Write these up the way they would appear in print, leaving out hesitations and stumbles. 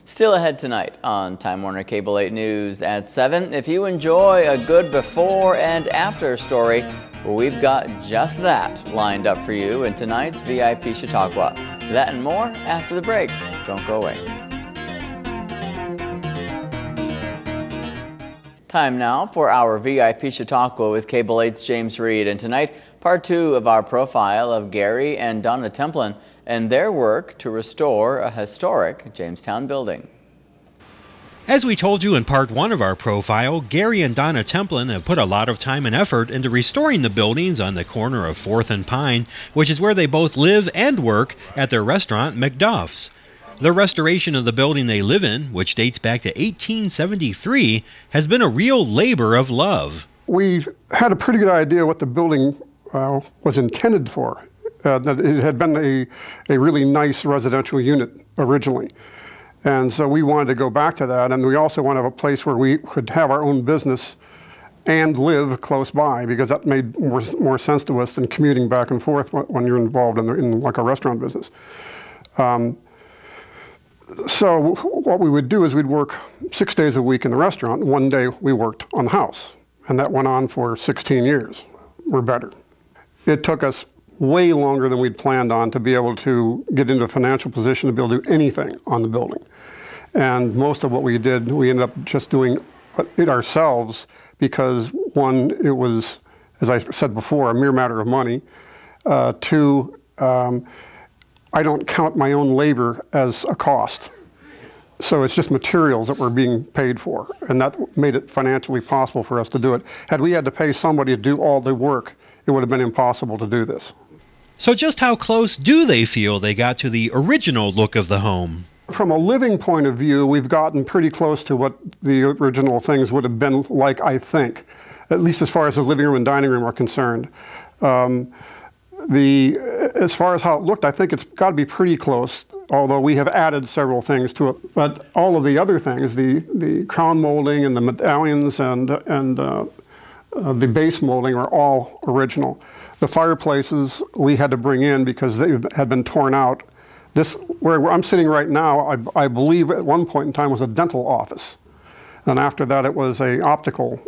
Still ahead tonight on Time Warner Cable 8 News at 7. If you enjoy a good before and after story, we've got just that lined up for you in tonight's VIP Chautauqua. That and more after the break. Don't go away. Time now for our VIP Chautauqua with Cable 8's James Reed. And tonight, part 2 of our profile of Gary and Donna Templin and their work to restore a historic Jamestown building. As we told you in part 1 of our profile, Gary and Donna Templin have put a lot of time and effort into restoring the buildings on the corner of 4th and Pine, which is where they both live and work at their restaurant, McDuff's. The restoration of the building they live in, which dates back to 1873, has been a real labor of love. We had a pretty good idea what the building was intended for. That it had been a really nice residential unit originally. And so we wanted to go back to that, and we also wanted to have a place where we could have our own business and live close by, because that made more sense to us than commuting back and forth when you're involved in like a restaurant business. So what we would do is we'd work 6 days a week in the restaurant, and 1 day we worked on the house. And that went on for 16 years, or better. It took us way longer than we'd planned on to be able to get into a financial position to be able to do anything on the building. And most of what we did, we ended up just doing it ourselves because, one, it was, as I said before, a mere matter of money. Two, I don't count my own labor as a cost. So it's just materials that we're being paid for, and that made it financially possible for us to do it. Had we had to pay somebody to do all the work, it would have been impossible to do this. So just how close do they feel they got to the original look of the home? From a living point of view, we've gotten pretty close to what the original things would have been like, I think, at least as far as the living room and dining room are concerned. As far as how it looked, I think it's got to be pretty close, although we have added several things to it. But all of the other things, the crown molding and the medallions and the base molding are all original. The fireplaces we had to bring in because they had been torn out. This, where I'm sitting right now, I believe at one point in time was a dental office. And after that it was an optical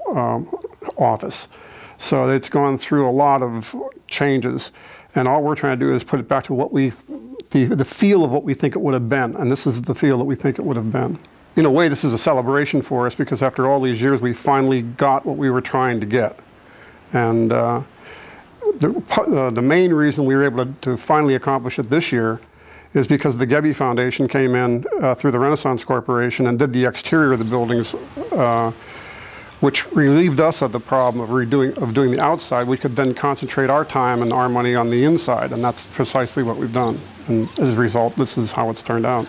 office. So it's gone through a lot of changes. And all we're trying to do is put it back to what the feel of what we think it would have been. And this is the feel that we think it would have been. In a way, this is a celebration for us because after all these years, we finally got what we were trying to get. And the main reason we were able to finally accomplish it this year is because the Gebby Foundation came in through the Renaissance Corporation and did the exterior of the buildings, which relieved us of the problem of doing the outside. We could then concentrate our time and our money on the inside, and that's precisely what we've done. And as a result, this is how it's turned out.